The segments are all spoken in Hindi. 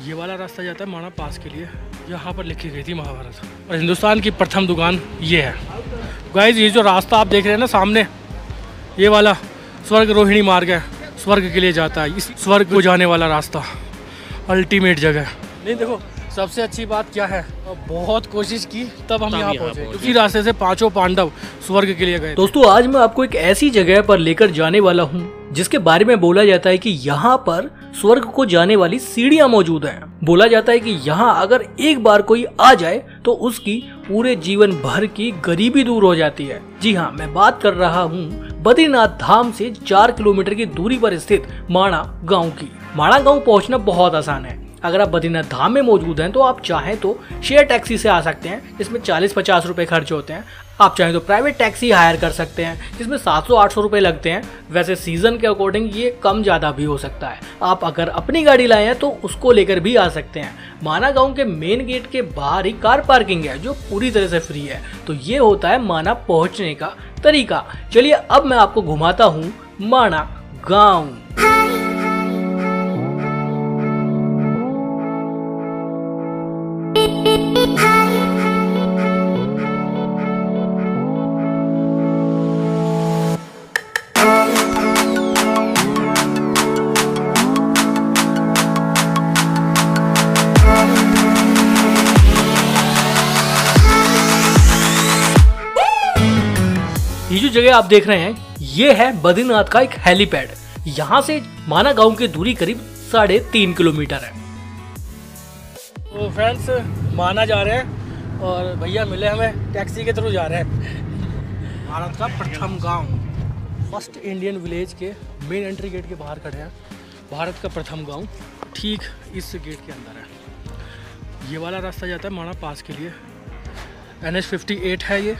ये वाला रास्ता जाता है माना पास के लिए, यहाँ पर लिखी गई थी महाभारत। और हिंदुस्तान की प्रथम दुकान ये है। गाइस ये जो रास्ता आप देख रहे हैं ना सामने, ये वाला स्वर्ग रोहिणी मार्ग है, स्वर्ग के लिए जाता है। इस स्वर्ग को जाने वाला रास्ता, अल्टीमेट जगह। नहीं देखो सबसे अच्छी बात क्या है, बहुत कोशिश की तब हम यहाँ पहुँचे। उसी रास्ते से पांचों पांडव स्वर्ग के लिए गए। दोस्तों आज मैं आपको एक ऐसी जगह पर लेकर जाने वाला हूँ जिसके बारे में बोला जाता है कि यहाँ पर स्वर्ग को जाने वाली सीढ़ियाँ मौजूद हैं। बोला जाता है कि यहाँ अगर एक बार कोई आ जाए तो उसकी पूरे जीवन भर की गरीबी दूर हो जाती है। जी हाँ, मैं बात कर रहा हूँ बद्रीनाथ धाम से 4 किलोमीटर की दूरी पर स्थित माणा गाँव की। माणा गाँव पहुँचना बहुत आसान है। अगर आप बद्रीनाथ धाम में मौजूद हैं तो आप चाहें तो शेयर टैक्सी से आ सकते हैं, इसमें 40-50 रुपए खर्च होते हैं। आप चाहें तो प्राइवेट टैक्सी हायर कर सकते हैं, जिसमें 700-800 रुपए लगते हैं। वैसे सीजन के अकॉर्डिंग ये कम ज़्यादा भी हो सकता है। आप अगर अपनी गाड़ी लाए हैं तो उसको लेकर भी आ सकते हैं। माना गाँव के मेन गेट के बाहर ही कार पार्किंग है जो पूरी तरह से फ्री है। तो ये होता है माना पहुँचने का तरीका। चलिए अब मैं आपको घुमाता हूँ माना गाँव। ये जो जगह आप देख रहे हैं ये है बद्रीनाथ का एक हेलीपैड। यहाँ से माना गांव की दूरी करीब 3.5 किलोमीटर है। तो फ्रेंड्स माना जा रहे हैं और भैया मिले हमें टैक्सी के थ्रू जा रहे हैं। भारत का प्रथम गांव, फर्स्ट इंडियन विलेज के मेन एंट्री गेट के बाहर खड़े हैं। भारत का प्रथम गांव ठीक इस गेट के अंदर है। ये वाला रास्ता जाता है माना पास के लिए। NH-58 है ये।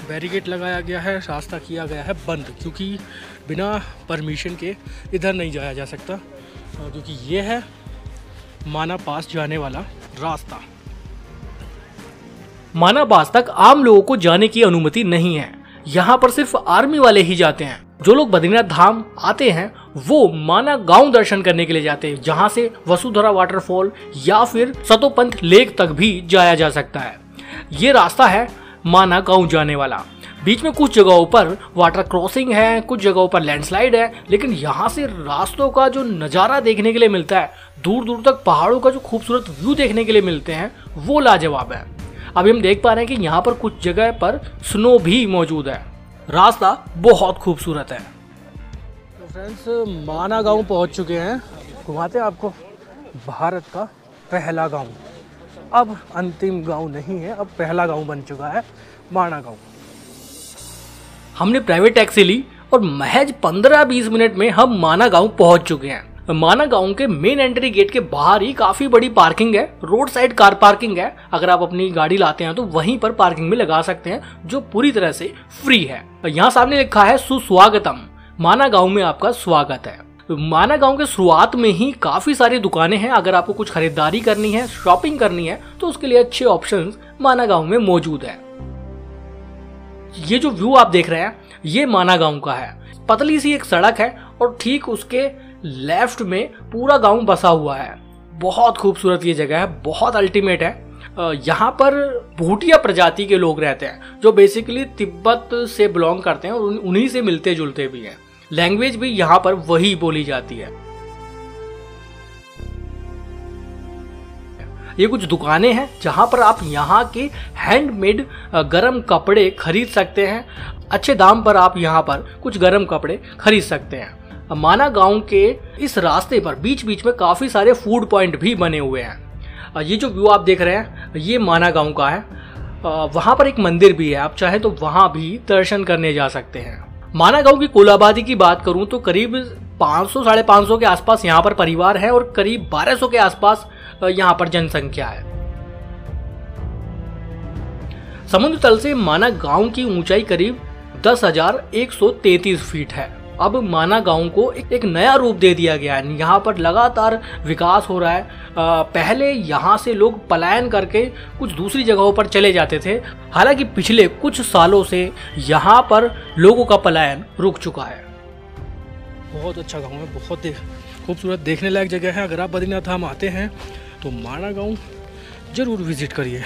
बैरिकेड लगाया गया है, रास्ता किया गया है बंद, क्योंकि बिना परमिशन के इधर नहीं जाया जा सकता, क्योंकि ये है माना पास जाने वाला रास्ता। माना पास तक आम लोगों को जाने की अनुमति नहीं है। यहाँ पर सिर्फ आर्मी वाले ही जाते हैं। जो लोग बद्रीनाथ धाम आते हैं वो माना गांव दर्शन करने के लिए जाते हैं, जहाँ से वसुधरा वाटरफॉल या फिर सतोपंथ लेक तक भी जाया जा सकता है। ये रास्ता है माना गांव जाने वाला। बीच में कुछ जगहों पर वाटर क्रॉसिंग है, कुछ जगहों पर लैंडस्लाइड है, लेकिन यहाँ से रास्तों का जो नज़ारा देखने के लिए मिलता है, दूर दूर तक पहाड़ों का जो खूबसूरत व्यू देखने के लिए मिलते हैं, वो लाजवाब है। अभी हम देख पा रहे हैं कि यहाँ पर कुछ जगह पर स्नो भी मौजूद है। रास्ता बहुत खूबसूरत है। तो फ्रेंड्स माना गांव पहुँच चुके हैं। घुमाते हैं आपको भारत का पहला गांव। अब अंतिम गांव नहीं है, अब पहला गांव बन चुका है माना गांव। हमने प्राइवेट टैक्सी ली और महज 15-20 मिनट में हम माना गांव पहुंच चुके हैं। माना गांव के मेन एंट्री गेट के बाहर ही काफी बड़ी पार्किंग है, रोड साइड कार पार्किंग है। अगर आप अपनी गाड़ी लाते हैं तो वहीं पर पार्किंग में लगा सकते हैं, जो पूरी तरह से फ्री है। यहाँ सामने लिखा है सुस्वागतम, माना गांव में आपका स्वागत है। माना गांव के शुरुआत में ही काफी सारी दुकानें हैं। अगर आपको कुछ खरीदारी करनी है, शॉपिंग करनी है, तो उसके लिए अच्छे ऑप्शंस माना गांव में मौजूद है। ये जो व्यू आप देख रहे हैं ये माना गांव का है। पतली सी एक सड़क है और ठीक उसके लेफ्ट में पूरा गांव बसा हुआ है। बहुत खूबसूरत ये जगह है, बहुत अल्टीमेट है। यहाँ पर भूटिया प्रजाति के लोग रहते हैं, जो बेसिकली तिब्बत से बिलोंग करते हैं और उन्हीं से मिलते जुलते भी हैं। लैंग्वेज भी यहाँ पर वही बोली जाती है। ये कुछ दुकानें हैं जहाँ पर आप यहाँ के हैंडमेड गरम कपड़े खरीद सकते हैं। अच्छे दाम पर आप यहाँ पर कुछ गरम कपड़े खरीद सकते हैं। माना गांव के इस रास्ते पर बीच बीच में काफ़ी सारे फूड पॉइंट भी बने हुए हैं। ये जो व्यू आप देख रहे हैं ये माना गांव का है। वहाँ पर एक मंदिर भी है, आप चाहे तो वहाँ भी दर्शन करने जा सकते हैं। माना गांव की कुल आबादी की बात करूं तो करीब 500-550 के आसपास यहाँ पर परिवार है और करीब 1200 के आसपास यहाँ पर जनसंख्या है। समुद्र तल से माना गांव की ऊंचाई करीब 10,133 फीट है। अब माना गांव को एक नया रूप दे दिया गया है। यहाँ पर लगातार विकास हो रहा है। पहले यहाँ से लोग पलायन करके कुछ दूसरी जगहों पर चले जाते थे। हालांकि पिछले कुछ सालों से यहाँ पर लोगों का पलायन रुक चुका है। बहुत अच्छा गाँव है, बहुत खूबसूरत देखने लायक जगह है। अगर आप बद्रीनाथ धाम आते हैं तो माना गांव ज़रूर विज़िट करिए।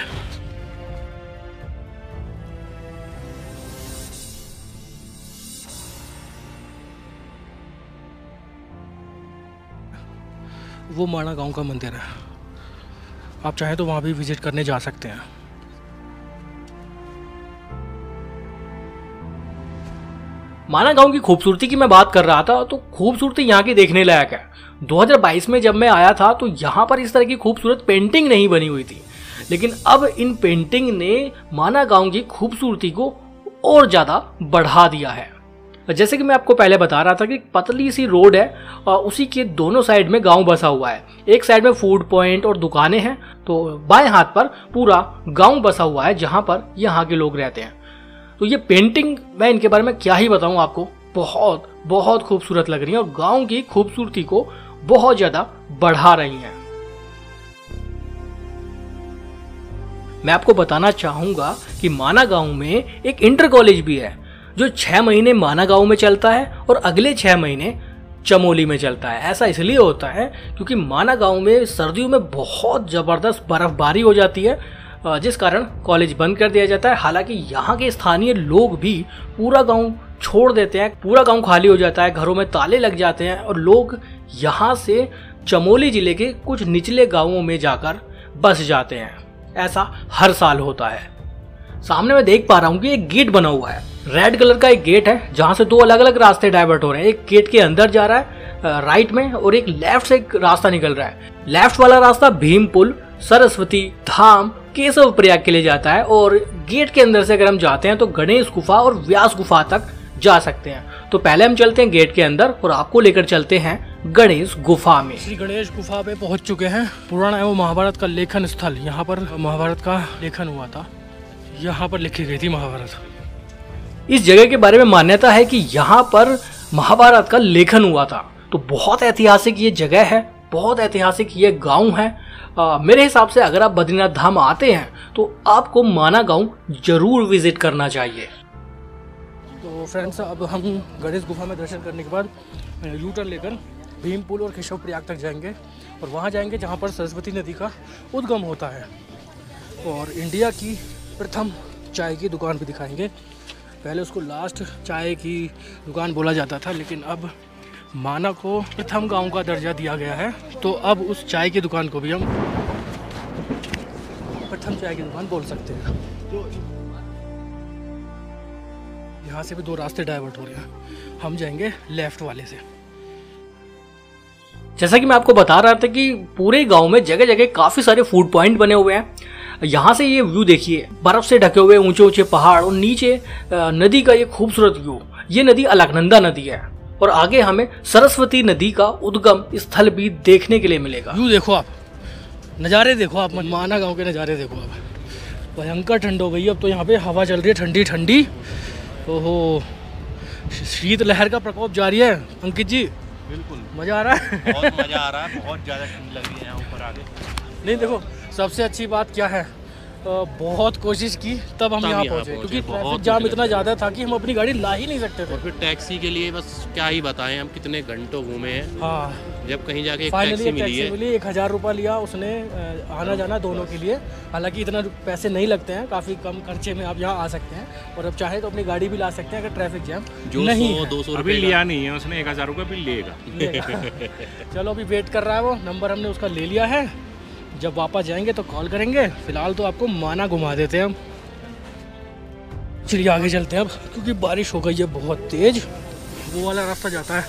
वो माना गांव का मंदिर है, आप चाहें तो वहाँ भी विज़िट करने जा सकते हैं। माना गांव की खूबसूरती की मैं बात कर रहा था, तो खूबसूरती यहाँ की देखने लायक है। 2022 में जब मैं आया था तो यहाँ पर इस तरह की खूबसूरत पेंटिंग नहीं बनी हुई थी, लेकिन अब इन पेंटिंग ने माना गांव की खूबसूरती को और ज़्यादा बढ़ा दिया है। जैसे कि मैं आपको पहले बता रहा था कि पतली सी रोड है और उसी के दोनों साइड में गांव बसा हुआ है। एक साइड में फूड पॉइंट और दुकानें हैं, तो बाएं हाथ पर पूरा गांव बसा हुआ है जहां पर यहाँ के लोग रहते हैं। तो ये पेंटिंग, मैं इनके बारे में क्या ही बताऊं आपको, बहुत बहुत खूबसूरत लग रही है और गांव की खूबसूरती को बहुत ज्यादा बढ़ा रही हैं। मैं आपको बताना चाहूंगा कि माना गांव में एक इंटर कॉलेज भी है जो 6 महीने माना गांव में चलता है और अगले 6 महीने चमोली में चलता है। ऐसा इसलिए होता है क्योंकि माना गांव में सर्दियों में बहुत ज़बरदस्त बर्फबारी हो जाती है, जिस कारण कॉलेज बंद कर दिया जाता है। हालांकि यहाँ के स्थानीय लोग भी पूरा गांव छोड़ देते हैं, पूरा गांव खाली हो जाता है, घरों में ताले लग जाते हैं और लोग यहाँ से चमोली जिले के कुछ निचले गांवों में जाकर बस जाते हैं। ऐसा हर साल होता है। सामने मैं देख पा रहा हूँ कि एक गेट बना हुआ है, रेड कलर का एक गेट है जहाँ से 2 अलग अलग रास्ते डाइवर्ट हो रहे हैं। एक गेट के अंदर जा रहा है राइट में और एक लेफ्ट से एक रास्ता निकल रहा है। लेफ्ट वाला रास्ता भीम पुल, सरस्वती धाम, केशव प्रयाग के लिए जाता है और गेट के अंदर से अगर हम जाते हैं तो गणेश गुफा और व्यास गुफा तक जा सकते हैं। तो पहले हम चलते हैं गेट के अंदर और आपको लेकर चलते हैं गणेश गुफा में। श्री गणेश गुफा पे पहुंच चुके हैं। पुराना एवं महाभारत का लेखन स्थल, यहाँ पर महाभारत का लेखन हुआ था, यहाँ पर लिखी गई थी महाभारत। इस जगह के बारे में मान्यता है कि यहाँ पर महाभारत का लेखन हुआ था, तो बहुत ऐतिहासिक ये जगह है, बहुत ऐतिहासिक ये गांव है। मेरे हिसाब से अगर आप बद्रीनाथ धाम आते हैं तो आपको माना गांव जरूर विजिट करना चाहिए। तो फ्रेंड्स, अब हम गणेश गुफा में दर्शन करने के बाद यू टर्न लेकर भीम पुल और केशव प्रयाग तक जाएंगे और वहाँ जाएंगे जहाँ पर सरस्वती नदी का उद्गम होता है और इंडिया की प्रथम चाय की दुकान भी दिखाएंगे। पहले उसको लास्ट चाय की दुकान बोला जाता था, लेकिन अब माना को प्रथम गांव का दर्जा दिया गया है, तो अब उस चाय की दुकान को भी हम प्रथम चाय की दुकान बोल सकते हैं। तो यहाँ से भी 2 रास्ते डाइवर्ट हो रहे हैं, हम जाएंगे लेफ्ट वाले से। जैसा कि मैं आपको बता रहा था कि पूरे गांव में जगह जगह काफी सारे फूड पॉइंट बने हुए हैं। यहाँ से ये व्यू देखिए, बर्फ से ढके हुए ऊंचे ऊंचे पहाड़ और नीचे नदी का ये खूबसूरत व्यू। ये नदी अलकनंदा नदी है और आगे हमें सरस्वती नदी का उद्गम स्थल भी देखने के लिए मिलेगा। व्यू देखो आप, नज़ारे देखो आप, माना गांव के नज़ारे देखो आप। भयंकर ठंड हो गई अब तो, यहाँ पे हवा चल रही है ठंडी ठंडी। ओहो, शीत लहर का प्रकोप जारी है अंकित जी। बिल्कुल मज़ा आ रहा है। बहुत मज़ा आ रहा है, बहुत ज़्यादा ठंड लग रही है यहाँ ऊपर आगे। नहीं देखो, सबसे अच्छी बात क्या है, बहुत कोशिश की तब हम यहाँ पहुँचे, क्योंकि ट्रैफिक जाम इतना ज़्यादा था कि हम अपनी गाड़ी ला ही नहीं सकते थे। और फिर टैक्सी के लिए बस क्या ही बताएं, हम कितने घंटों घूमे हैं। हाँ, जब कहीं जाके एक फाइनली टैक्सी मिली है। मिली, 1000 रुपये लिया उसने आना जाना दोनों के लिए। हालांकि इतना पैसे नहीं लगते हैं, काफ़ी कम खर्चे में आप यहाँ आ सकते हैं और अब चाहे तो अपनी गाड़ी भी ला सकते हैं अगर ट्रैफिक जैम नहीं है। 200 अभी लिया नहीं है उसने, 1000 रुपये बिल लेगा। चलो अभी वेट कर रहा है वो, नंबर हमने उसका ले लिया है, जब वापस जाएंगे तो कॉल करेंगे। फिलहाल तो आपको माना घुमा देते हैं हम। चलिए आगे चलते हैं अब, क्योंकि बारिश हो गई है बहुत तेज़। वो वाला रास्ता जाता है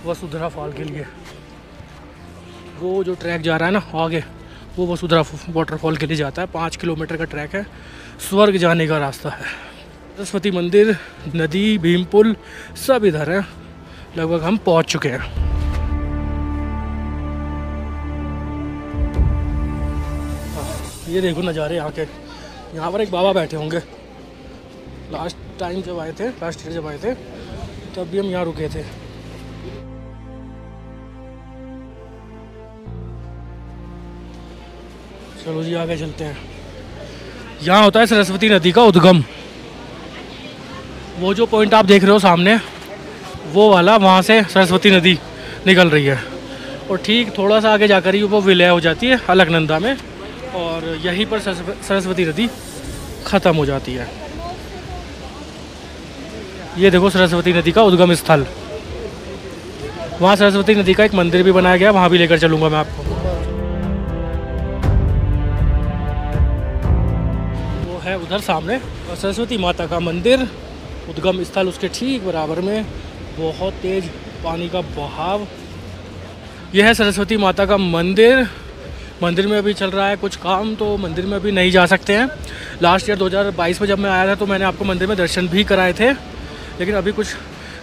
वसुंधरा फॉल के लिए, वो जो ट्रैक जा रहा है ना आगे, वो वसुंधरा वाटरफॉल के लिए जाता है। 5 किलोमीटर का ट्रैक है, स्वर्ग जाने का रास्ता है। सरस्वती मंदिर, नदी, भीम पुल सब इधर है। लगभग हम पहुंच चुके हैं। ये देखो नज़ारे यहाँ के। यहाँ पर एक बाबा बैठे होंगे। लास्ट टाइम जब आए थे, लास्ट ईयर जब आए थे, तब भी हम यहाँ रुके थे। चलो जी आगे चलते हैं। यहाँ होता है सरस्वती नदी का उद्गम। वो जो पॉइंट आप देख रहे हो सामने, वो वाला, वहाँ से सरस्वती नदी निकल रही है और ठीक थोड़ा सा आगे जाकर ही वो विलय हो जाती है अलकनंदा में, और यहीं पर सरस्वती नदी ख़त्म हो जाती है। ये देखो सरस्वती नदी का उद्गम स्थल, वहाँ सरस्वती नदी का एक मंदिर भी बनाया गया, वहाँ भी लेकर चलूँगा मैं आपको। वो है उधर सामने और सरस्वती माता का मंदिर, उद्गम स्थल उसके ठीक बराबर में, बहुत तेज़ पानी का बहाव। यह है सरस्वती माता का मंदिर। मंदिर में अभी चल रहा है कुछ काम, तो मंदिर में अभी नहीं जा सकते हैं। लास्ट ईयर 2022 में जब मैं आया था तो मैंने आपको मंदिर में दर्शन भी कराए थे, लेकिन अभी कुछ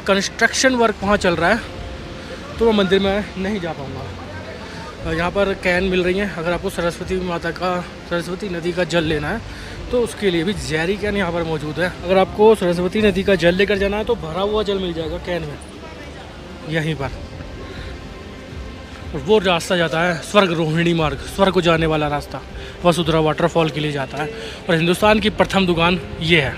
कंस्ट्रक्शन वर्क वहाँ चल रहा है तो मैं मंदिर में नहीं जा पाऊँगा। यहाँ पर कैन मिल रही हैं, अगर आपको सरस्वती नदी का जल लेना है तो उसके लिए भी जैरी कैन यहाँ पर मौजूद है। अगर आपको सरस्वती नदी का जल लेकर जाना है तो भरा हुआ जल मिल जाएगा कैन में यहीं पर। और वो रास्ता जाता है स्वर्ग रोहिणी मार्ग, स्वर्ग को जाने वाला रास्ता वसुधरा वाटरफॉल के लिए जाता है, और हिंदुस्तान की प्रथम दुकान ये है।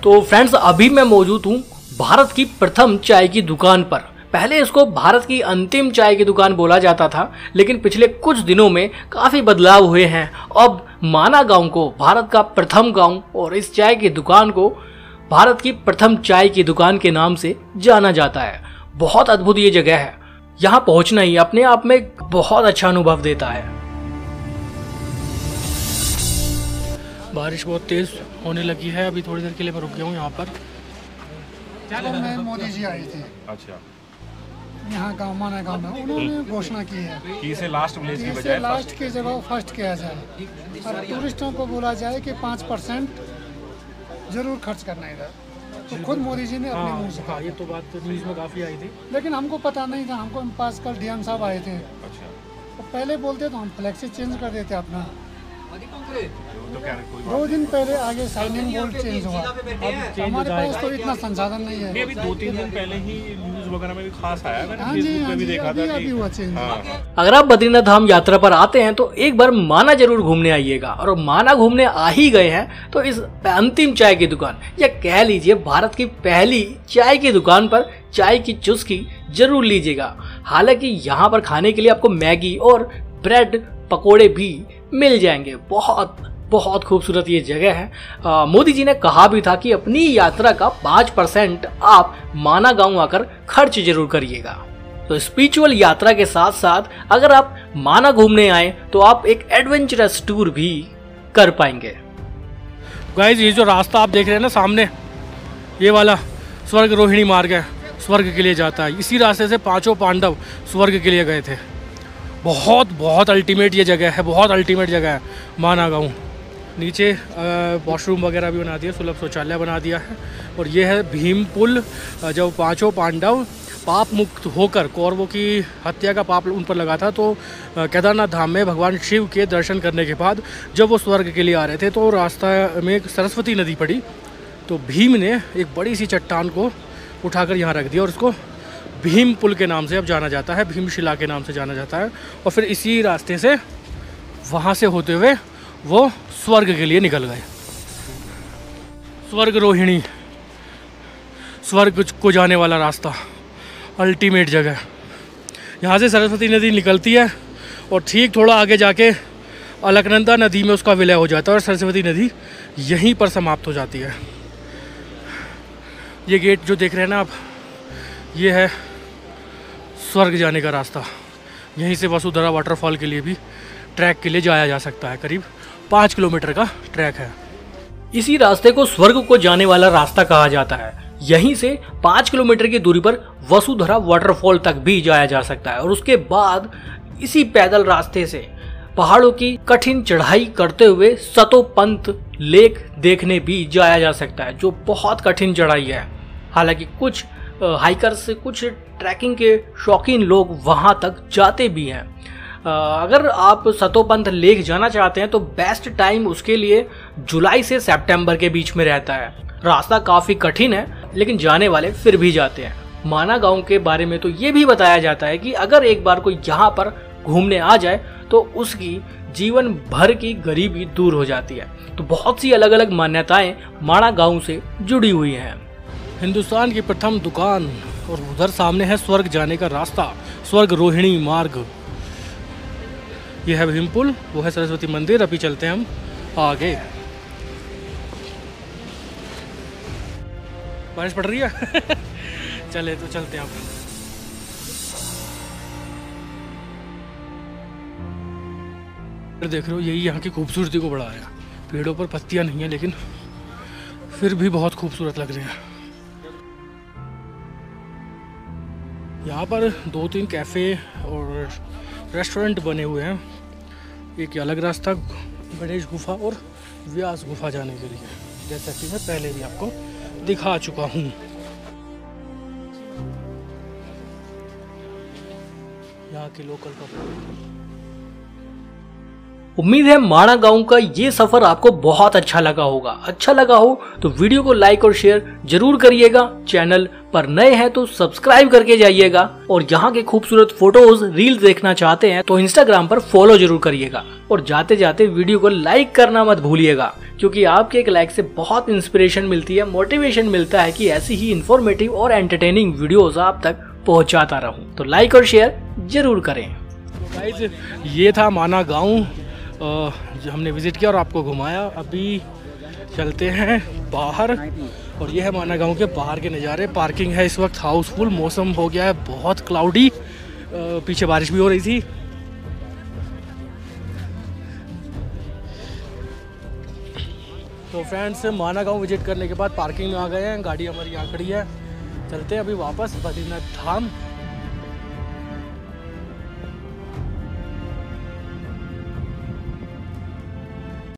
तो फ्रेंड्स, अभी मैं मौजूद हूँ भारत की प्रथम चाय की दुकान पर। पहले इसको भारत की अंतिम चाय की दुकान बोला जाता था, लेकिन पिछले कुछ दिनों में काफ़ी बदलाव हुए हैं। अब माना गांव को भारत का प्रथम गांव और इस चाय की दुकान को भारत की प्रथम चाय की दुकान के नाम से जाना जाता है। बहुत अद्भुत ये जगह है, यहाँ पहुँचना ही अपने आप में बहुत अच्छा अनुभव देता है। बारिश बहुत तेज़ होने लगी है, अभी थोड़ी देर के लिए मैं रुक गया हूँ यहाँ पर। में मोदी जी आई थी, अच्छा, यहाँ गाँव माना गाँव में उन्होंने घोषणा की है कि इसे लास्ट विलेज की इसे बजाय लास्ट की जगह फर्स्ट किया जाए और टूरिस्टों को बोला जाए कि 5% जरूर खर्च करना इधर। तो खुद मोदी जी ने अपने मुंह से कहा। ये तो बात न्यूज़ में काफ़ी आई थी, लेकिन हमको पता नहीं था, हमको पास कल डीएम साहब आए थे, अच्छा, तो पहले बोलते तो हम फ्लैक्सी चेंज कर देते अपना। तो क्या कोई 2 दिन पहले आगे साइनिंग बोर्ड चेंज हुआ। अब हमारे पास तो इतना संसाधन नहीं है। अभी 2-3 दिन पहले ही न्यूज़ वगैरह में भी खास आया, मैंने हाँ जी, फेसबुक हाँ पे भी जी, देखा अभी था कि हुआ चेंज। हाँ, अगर आप बद्रीनाथ धाम यात्रा पर आते हैं तो एक बार माना जरूर घूमने आइएगा, और माना घूमने आ ही गए हैं तो इस अंतिम चाय की दुकान, या कह लीजिए भारत की पहली चाय की दुकान पर चाय की चुस्की जरूर लीजिएगा। हालांकि यहाँ पर खाने के लिए आपको मैगी और ब्रेड पकोड़े भी मिल जाएंगे। बहुत खूबसूरत ये जगह है। मोदी जी ने कहा भी था कि अपनी यात्रा का 5% आप माना गांव आकर खर्च जरूर करिएगा। तो स्पिरिचुअल यात्रा के साथ साथ अगर आप माना घूमने आए तो आप एक एडवेंचरस टूर भी कर पाएंगे। गाइस, ये जो रास्ता आप देख रहे हैं ना सामने, ये वाला स्वर्ग रोहिणी मार्ग है, स्वर्ग के लिए जाता है। इसी रास्ते से 5 पांडव स्वर्ग के लिए गए थे। बहुत अल्टीमेट ये जगह है, बहुत अल्टीमेट जगह है माना गाँव। नीचे वॉशरूम वगैरह भी बना दिया, सुलभ शौचालय बना दिया है। और ये है भीम पुल, जब 5 पांडव पाप मुक्त होकर कौरवों की हत्या का पाप उन पर लगा था, तो केदारनाथ धाम में भगवान शिव के दर्शन करने के बाद जब वो स्वर्ग के लिए आ रहे थे तो रास्ता में एक सरस्वती नदी पड़ी, तो भीम ने एक बड़ी सी चट्टान को उठाकर यहाँ रख दिया और उसको भीम पुल के नाम से अब जाना जाता है, भीमशिला के नाम से जाना जाता है। और फिर इसी रास्ते से वहाँ से होते हुए वो स्वर्ग के लिए निकल गए। स्वर्ग रोहिणी, स्वर्ग को जाने वाला रास्ता, अल्टीमेट जगह। यहाँ से सरस्वती नदी निकलती है और ठीक थोड़ा आगे जाके अलकनंदा नदी में उसका विलय हो जाता है और सरस्वती नदी यहीं पर समाप्त हो जाती है। ये गेट जो देख रहे हैं ना आप, ये है स्वर्ग जाने का रास्ता। यहीं से वसुधरा वाटरफॉल के लिए भी ट्रैक के लिए जाया जा सकता है। करीब 5 किलोमीटर का ट्रैक है। इसी रास्ते को स्वर्ग को जाने वाला रास्ता कहा जाता है। यहीं से 5 किलोमीटर की दूरी पर वसुधरा वाटरफॉल तक भी जाया जा सकता है, और उसके बाद इसी पैदल रास्ते से पहाड़ों की कठिन चढ़ाई करते हुए सतोपंत लेक देखने भी जाया जा सकता है, जो बहुत कठिन चढ़ाई है। हालांकि कुछ हाइकर्स, कुछ ट्रैकिंग के शौकीन लोग वहां तक जाते भी हैं। अगर आप सतोपंत लेक जाना चाहते हैं तो बेस्ट टाइम उसके लिए जुलाई से सितंबर के बीच में रहता है। रास्ता काफ़ी कठिन है, लेकिन जाने वाले फिर भी जाते हैं। माना गांव के बारे में तो ये भी बताया जाता है कि अगर एक बार कोई यहाँ पर घूमने आ जाए तो उसकी जीवन भर की गरीबी दूर हो जाती है। तो बहुत सी अलग अलग मान्यताएं माना गांव से जुड़ी हुई हैं। हिंदुस्तान की प्रथम दुकान और उधर सामने है स्वर्ग जाने का रास्ता, स्वर्ग रोहिणी मार्ग। ये है भीम पुल, वो है सरस्वती मंदिर। अभी चलते हैं हम आगे। बारिश पड़ रही है चले तो चलते हैं आप। देख रहे हो, यही यहाँ की खूबसूरती को बढ़ा रहा है। पेड़ों पर पत्तियाँ नहीं है लेकिन फिर भी बहुत खूबसूरत लग रहे हैं। यहाँ पर 2-3 कैफ़े और रेस्टोरेंट बने हुए हैं। एक अलग रास्ता गणेश गुफा और व्यास गुफा जाने के लिए, जैसा कि मैं पहले भी आपको दिखा चुका हूँ। यहाँ के लोकल कपड़े। उम्मीद है माणा गांव का ये सफर आपको बहुत अच्छा लगा होगा। अच्छा लगा हो तो वीडियो को लाइक और शेयर जरूर करिएगा। चैनल पर नए हैं तो सब्सक्राइब करके जाइएगा। और यहाँ के खूबसूरत फोटोज रील्स देखना चाहते हैं तो इंस्टाग्राम पर फॉलो जरूर करिएगा। और जाते जाते वीडियो को लाइक करना मत भूलिएगा, क्योंकि आपके एक लाइक से बहुत इंस्पिरेशन मिलती है, मोटिवेशन मिलता है कि ऐसी ही इंफॉर्मेटिव और एंटरटेनिंग वीडियोज आप तक पहुँचाता रहूँ। तो लाइक और शेयर जरूर करें। तो गाइस, ये था माना गाँव जो हमने विज़िट किया और आपको घुमाया। अभी चलते हैं बाहर और ये है माना गांव के बाहर के नज़ारे। पार्किंग है इस वक्त हाउसफुल, मौसम हो गया है बहुत क्लाउडी, पीछे बारिश भी हो रही थी। तो फ्रेंड्स, माना गांव विजिट करने के बाद पार्किंग में आ गए हैं, गाड़ी हमारी यहाँ खड़ी है। चलते हैं अभी वापस बद्रीनाथ धाम।